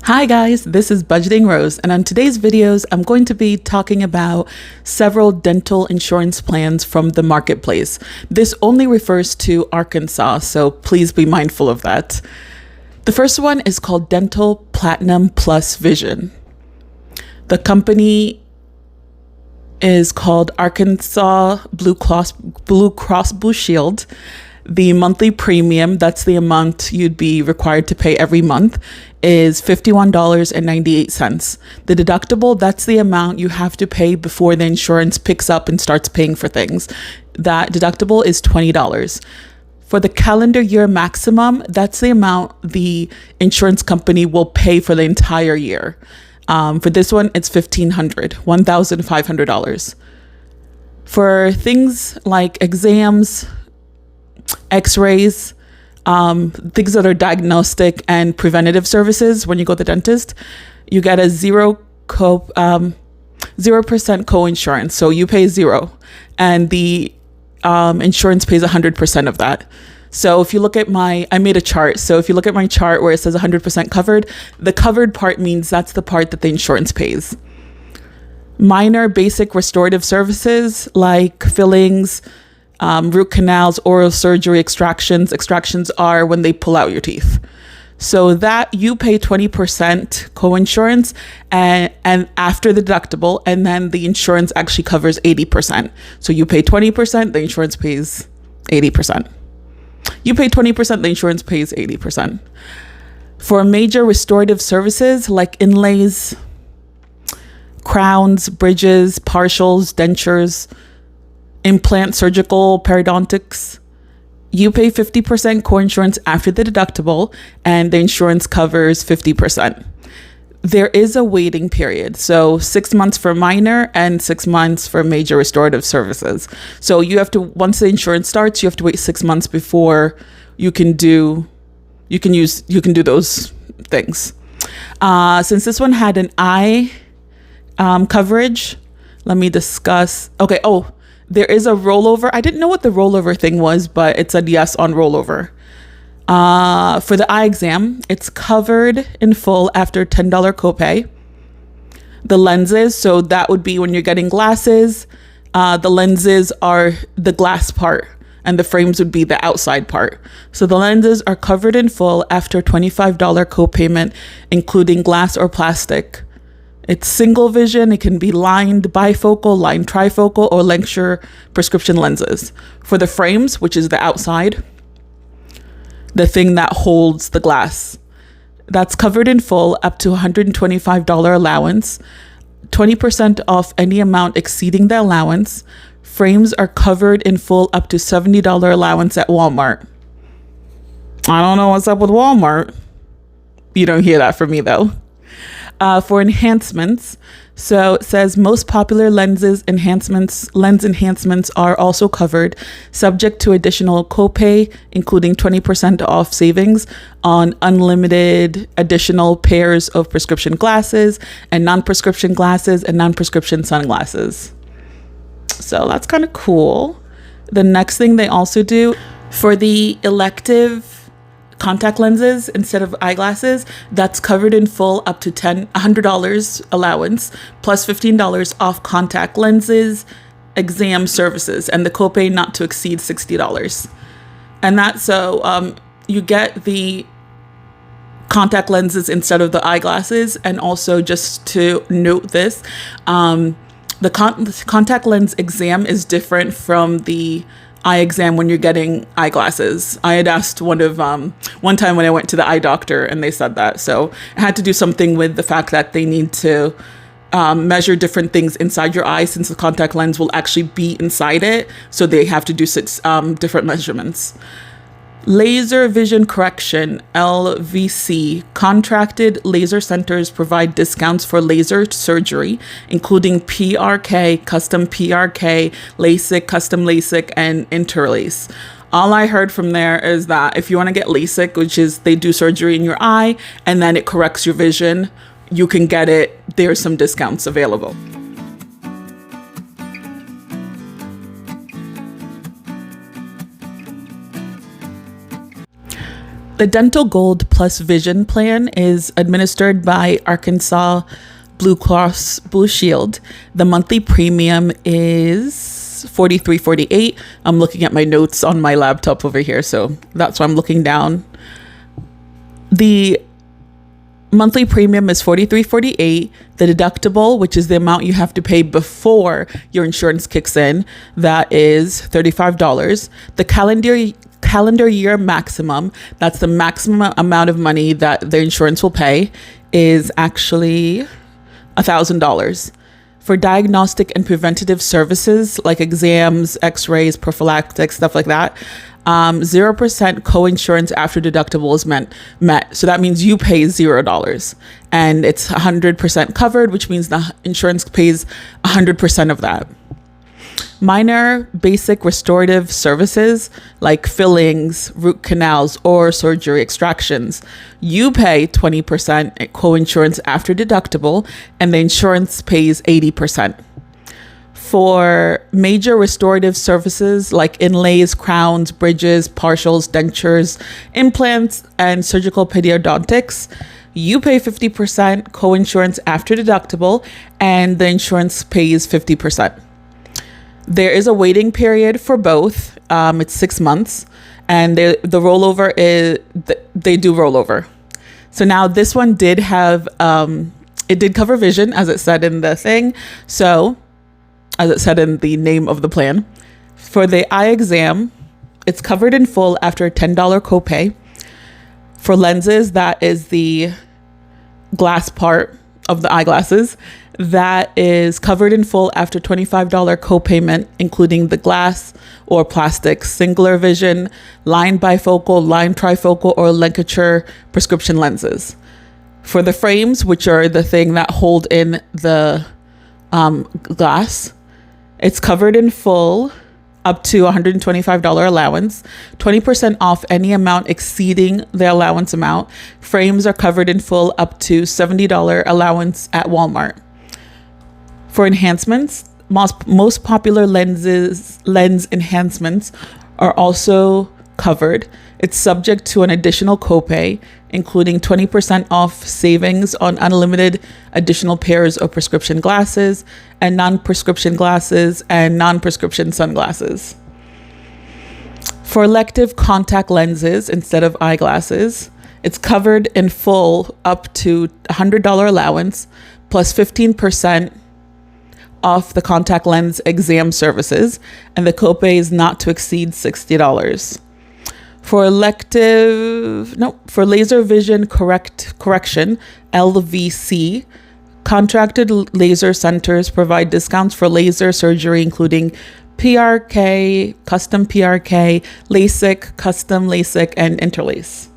Hi guys, this is Budgeting Rose, and on today's videos, I'm going to be talking about several dental insurance plans from the marketplace. This only refers to Arkansas, so please be mindful of that. The first one is called Dental Platinum Plus Vision. The company is called Arkansas Blue Cross Blue Shield. The monthly premium, that's the amount you'd be required to pay every month, is $51.98. The deductible, that's the amount you have to pay before the insurance picks up and starts paying for things. That deductible is $20. For the calendar year maximum, that's the amount the insurance company will pay for the entire year. For this one, it's $1,500. For things like exams, x-rays, things that are diagnostic and preventative services when you go to the dentist, you get a 0% co-insurance. So you pay zero and the insurance pays 100% of that. So if you look at I made a chart. So if you look at my chart where it says 100% covered, the covered part means that's the part that the insurance pays. Minor basic restorative services like fillings, root canals, oral surgery, extractions. Extractions are when they pull out your teeth. So that you pay 20% co-insurance and after the deductible, and then the insurance actually covers 80%. So you pay 20%, the insurance pays 80%. You pay 20%, the insurance pays 80%. For major restorative services like inlays, crowns, bridges, partials, dentures, implant, surgical, periodontics, you pay 50% co-insurance after the deductible and the insurance covers 50%. There is a waiting period. So 6 months for minor and 6 months for major restorative services. So you have to, once the insurance starts, you have to wait 6 months before you can do those things. Since this one had an eye coverage, let me discuss. Okay. Oh, there is a rollover. I didn't know what the rollover thing was, but it said yes on rollover. For the eye exam, it's covered in full after $10 copay. The lenses, so that would be when you're getting glasses. The lenses are the glass part and the frames would be the outside part. So the lenses are covered in full after $25 copayment, including glass or plastic. It's single vision. It can be lined bifocal, lined trifocal, or Lenker prescription lenses. For the frames, which is the outside, the thing that holds the glass, that's covered in full up to $125 allowance, 20% off any amount exceeding the allowance. Frames are covered in full up to $70 allowance at Walmart. I don't know what's up with Walmart. You don't hear that from me though. For enhancements, so it says most popular lens enhancements are also covered, subject to additional copay, including 20% off savings on unlimited additional pairs of prescription glasses and non-prescription glasses and non-prescription sunglasses. So that's kind of cool. The next thing they also do for the elective contact lenses instead of eyeglasses, that's covered in full up to $100 allowance plus $15 off contact lenses exam services, and the copay not to exceed $60. And that's so you get the contact lenses instead of the eyeglasses. And also, just to note this, the contact lens exam is different from the eye exam when you're getting eyeglasses. I had asked one time when I went to the eye doctor and they said that. So I had to do something with the fact that they need to measure different things inside your eye, since the contact lens will actually be inside it. So they have to do different measurements. Laser vision correction, LVC. Contracted laser centers provide discounts for laser surgery, including PRK, custom PRK, LASIK, custom LASIK, and Interlace. All I heard from there is that if you want to get LASIK, which is they do surgery in your eye and then it corrects your vision, you can get it. There's some discounts available. The Dental Gold Plus Vision plan is administered by Arkansas Blue Cross Blue Shield. The monthly premium is $43.48. I'm looking at my notes on my laptop over here, so that's why I'm looking down. The monthly premium is $43.48. The deductible, which is the amount you have to pay before your insurance kicks in, that is $35. The calendar year maximum, that's the maximum amount of money that the insurance will pay, is actually $1,000. For diagnostic and preventative services like exams, x-rays, prophylactics, stuff like that, 0% co-insurance after deductible is met. So that means you pay $0 and it's 100% covered, which means the insurance pays 100% of that. Minor basic restorative services like fillings, root canals, or surgery extractions, you pay 20% co-insurance after deductible, and the insurance pays 80%. For major restorative services like inlays, crowns, bridges, partials, dentures, implants, and surgical periodontics, you pay 50% co-insurance after deductible, and the insurance pays 50%. There is a waiting period for both. It's 6 months, and the rollover is they do rollover. So now this one did have it did cover vision, as it said in the thing. So as it said in the name of the plan, for the eye exam, it's covered in full after a $10 copay. For lenses, that is the glass part of the eyeglasses, that is covered in full after $25 copayment, including the glass or plastic, singular vision, line bifocal, line trifocal, or ligature prescription lenses. For the frames, which are the thing that hold in the glass, it's covered in full up to $125 allowance, 20% off any amount exceeding the allowance amount. Frames are covered in full up to $70 allowance at Walmart. For enhancements, most popular lens enhancements are also covered. It's subject to an additional copay, including 20% off savings on unlimited additional pairs of prescription glasses and non-prescription glasses and non-prescription sunglasses. For elective contact lenses instead of eyeglasses, it's covered in full up to $100 allowance plus 15% off the contact lens exam services, and the copay is not to exceed $60. For laser vision correction, LVC, contracted laser centers provide discounts for laser surgery, including PRK, custom PRK, LASIK, custom LASIK, and Interlace.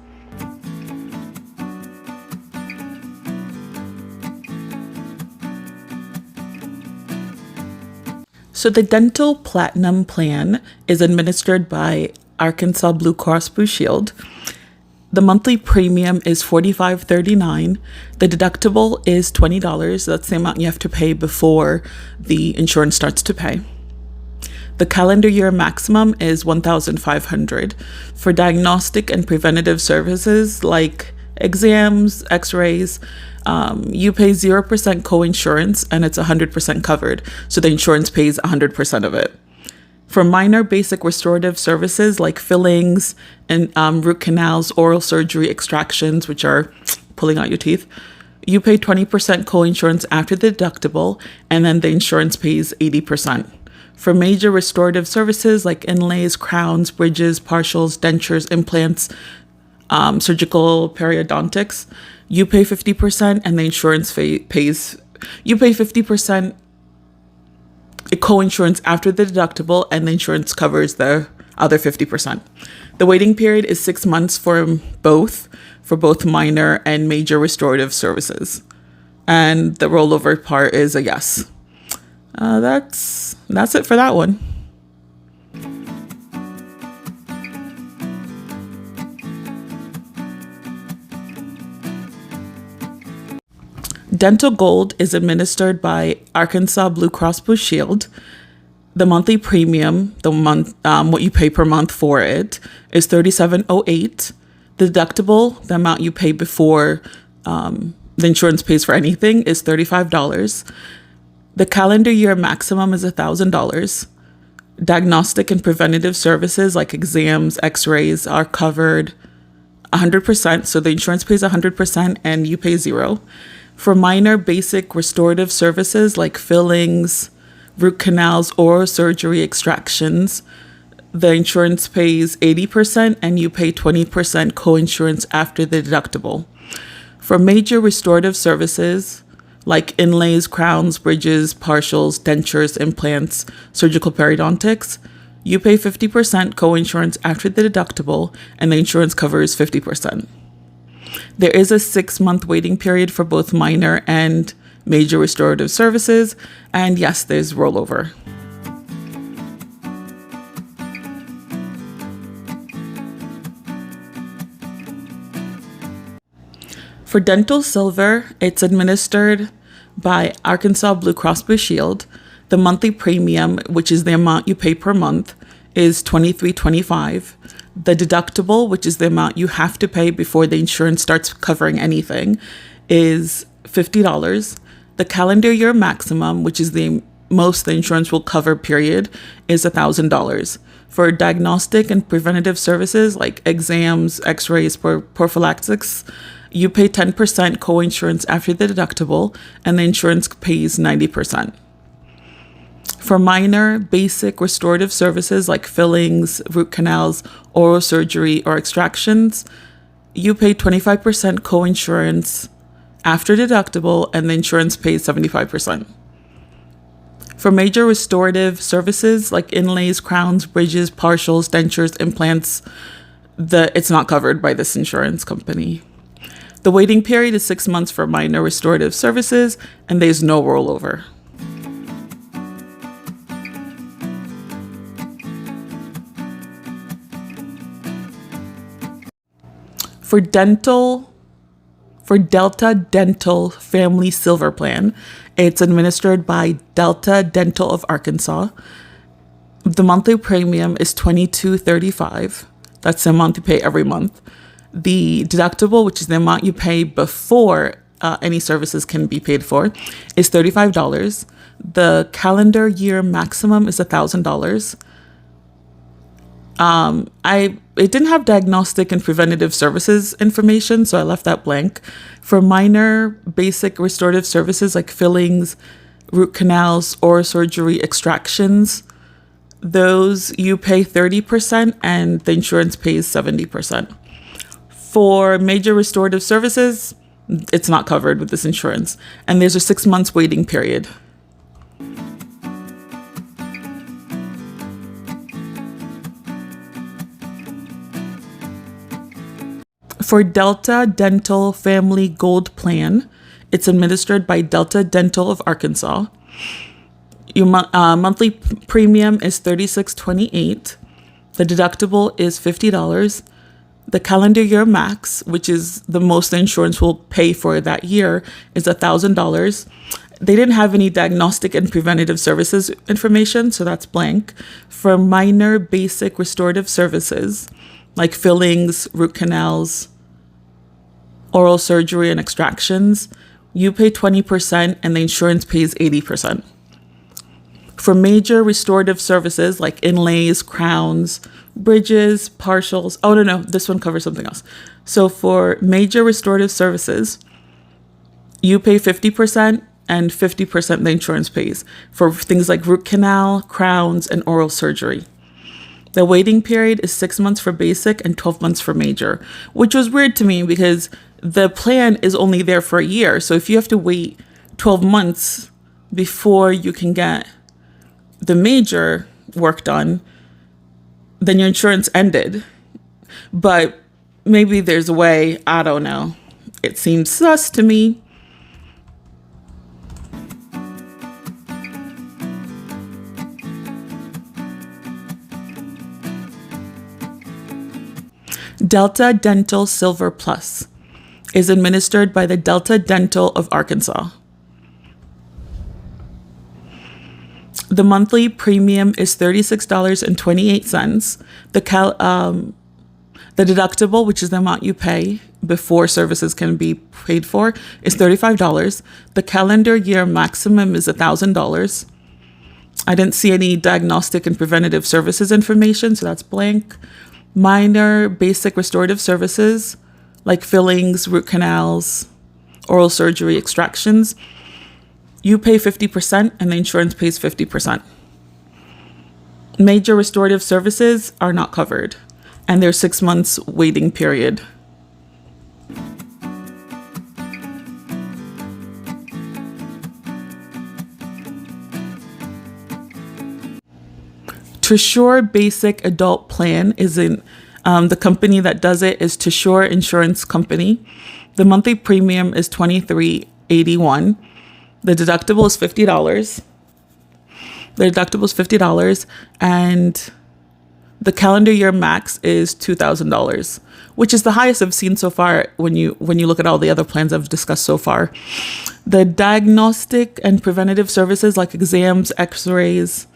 So the Dental Platinum plan is administered by Arkansas Blue Cross Blue Shield. The monthly premium is $45.39. The deductible is $20. That's the amount you have to pay before the insurance starts to pay. The calendar year maximum is $1,500. For diagnostic and preventative services like exams, x-rays, you pay 0% co-insurance and it's 100% covered. So the insurance pays 100% of it. For minor basic restorative services like fillings and root canals, oral surgery extractions, which are pulling out your teeth, you pay 20% co-insurance after the deductible, and then the insurance pays 80%. For major restorative services like inlays, crowns, bridges, partials, dentures, implants, surgical periodontics, you pay 50% and the insurance pays, you pay 50% co-insurance after the deductible, and the insurance covers the other 50%. The waiting period is 6 months for both minor and major restorative services. And the rollover part is a yes. That's it for that one. Dental Gold is administered by Arkansas Blue Cross Blue Shield. The monthly premium, what you pay per month for it, is $37.08. The deductible, the amount you pay before the insurance pays for anything, is $35. The calendar year maximum is $1,000. Diagnostic and preventative services like exams, x-rays are covered 100%. So the insurance pays 100% and you pay zero. For minor basic restorative services like fillings, root canals, oral surgery, extractions, the insurance pays 80% and you pay 20% co-insurance after the deductible. For major restorative services like inlays, crowns, bridges, partials, dentures, implants, surgical periodontics, you pay 50% co-insurance after the deductible and the insurance covers 50%. There is a 6-month waiting period for both minor and major restorative services, and yes, there's rollover. For Dental Silver, it's administered by Arkansas Blue Cross Blue Shield. The monthly premium, which is the amount you pay per month, is $23.25. The deductible, which is the amount you have to pay before the insurance starts covering anything, is $50. The calendar year maximum, which is the most the insurance will cover, period, is $1,000. For diagnostic and preventative services like exams, x-rays, prophylactics, you pay 10% co-insurance after the deductible, and the insurance pays 90%. For minor, basic restorative services like fillings, root canals, oral surgery, or extractions, you pay 25% co-insurance after deductible, and the insurance pays 75%. For major restorative services like inlays, crowns, bridges, partials, dentures, implants, it's not covered by this insurance company. The waiting period is 6 months for minor restorative services, and there's no rollover. For Delta Dental Family Silver Plan, it's administered by Delta Dental of Arkansas. The monthly premium is $22.35. That's the amount you pay every month. The deductible, which is the amount you pay before any services can be paid for, is $35. The calendar year maximum is $1,000. It didn't have diagnostic and preventative services information, so I left that blank. For minor basic restorative services like fillings, root canals, oral surgery, extractions, those you pay 30% and the insurance pays 70%. For major restorative services, it's not covered with this insurance, and there's a 6 months waiting period. For Delta Dental Family Gold Plan, it's administered by Delta Dental of Arkansas. Your monthly premium is $36.28. The deductible is $50. The calendar year max, which is the most the insurance will pay for that year, is $1,000. They didn't have any diagnostic and preventative services information, so that's blank. For minor basic restorative services like fillings, root canals, oral surgery, and extractions, you pay 20% and the insurance pays 80%. For major restorative services like inlays, crowns, bridges, partials, this one covers something else. So for major restorative services, you pay 50% and 50% the insurance pays for things like root canal, crowns, and oral surgery. The waiting period is 6 months for basic and 12 months for major, which was weird to me because the plan is only there for a year. So if you have to wait 12 months before you can get the major work done, then your insurance ended. But maybe there's a way, I don't know. It seems sus to me. Delta Dental Silver Plus is administered by the Delta Dental of Arkansas. The monthly premium is $36.28. The deductible, which is the amount you pay before services can be paid for, is $35. The calendar year maximum is $1,000. I didn't see any diagnostic and preventative services information, so that's blank. Minor basic restorative services like fillings, root canals, oral surgery, extractions, you pay 50% and the insurance pays 50%. Major restorative services are not covered, and there's 6 months waiting period. Trisure Basic Adult Plan is in the company that does it is Trisure Insurance Company. The monthly premium is $23.81. The deductible is $50. And the calendar year max is $2,000, which is the highest I've seen so far when you look at all the other plans I've discussed so far. The diagnostic and preventative services like exams, x-rays,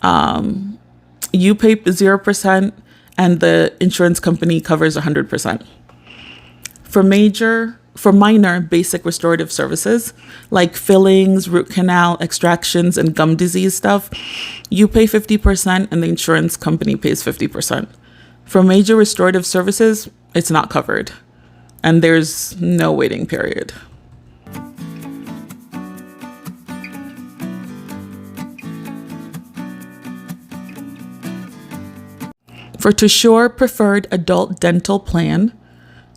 you pay 0% and the insurance company covers 100%. For minor basic restorative services like fillings, root canal, extractions, and gum disease stuff, you pay 50% and the insurance company pays 50%. For major restorative services, it's not covered, and there's no waiting period. For Trisure Preferred Adult Dental Plan,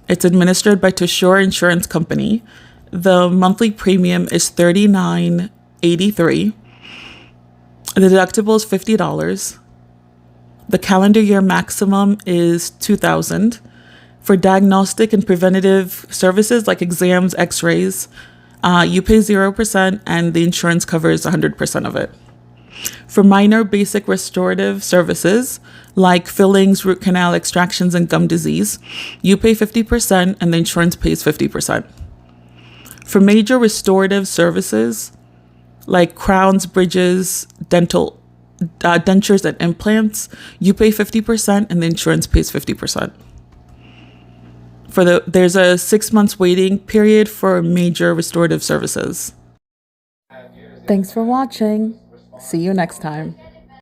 it's administered by Trisure Insurance Company. The monthly premium is $39.83. The deductible is $50. The calendar year maximum is $2,000. For diagnostic and preventative services like exams, x-rays, you pay 0% and the insurance covers 100% of it. For minor basic restorative services like fillings, root canal, extractions, and gum disease, you pay 50% and the insurance pays 50%. For major restorative services like crowns, bridges, dentures, and implants, you pay 50% and the insurance pays 50%. There's a 6 months waiting period for major restorative services. Thanks for watching. See you next time.